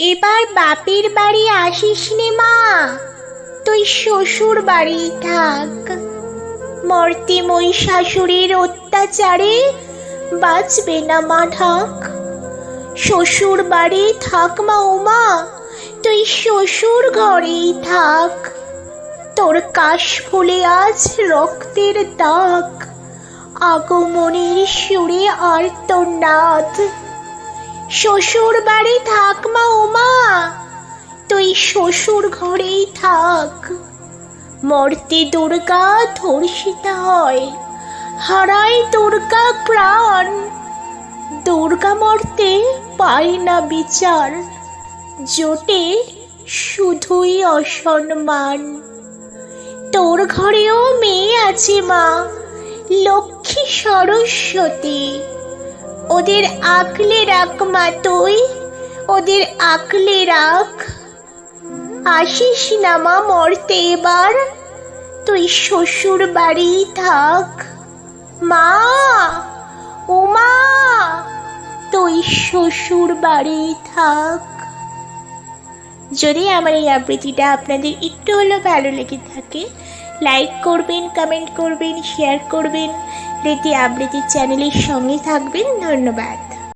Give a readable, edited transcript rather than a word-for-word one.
এবার বাপের বাড়ি আসিস নে মা, তুই শ্বশুর বাড়ি থাক। মর্তে মহিষাসুরের অত্যাচারে বাঁচবে না মা ঢাক। শ্বশুর বাড়ি থাক মা উমা, তুই শ্বশুর ঘরেই থাক। তোর কাশ ফুলে আজ রক্তের দাগ, আগমনের সুরে আর্তনাদ। শ্বশুর বাড়ি থাক মা উমা, তুই শ্বশুর ঘরেই থাক। মর্তে দুর্গা ধর্ষিতা হয়, হারায় দুর্গা প্রাণ। দুর্গা মর্তে পায় না বিচার, জোটে শুধুই অসম্মান। তোর ঘরেও মেয়ে আছে মা, লক্ষ্মী সরস্বতী। ওদের আঁকলে রাখ মা তুই, ওদের আঁকলে রাখ। আসিস না মা মর্তে এবার, তুই শ্বশুর বাড়ি থাক। মা উমা, তুই শ্বশুর বাড়ি থাক। যদি আমার এই আবৃত্তিটা আপনাদের একটু হলেও ভালো লেগে থাকে, লাইক করবেন, কমেন্ট করবেন, শেয়ার করবেন। রীতি আবৃত্তির চ্যানেলের সঙ্গে থাকবেন। ধন্যবাদ।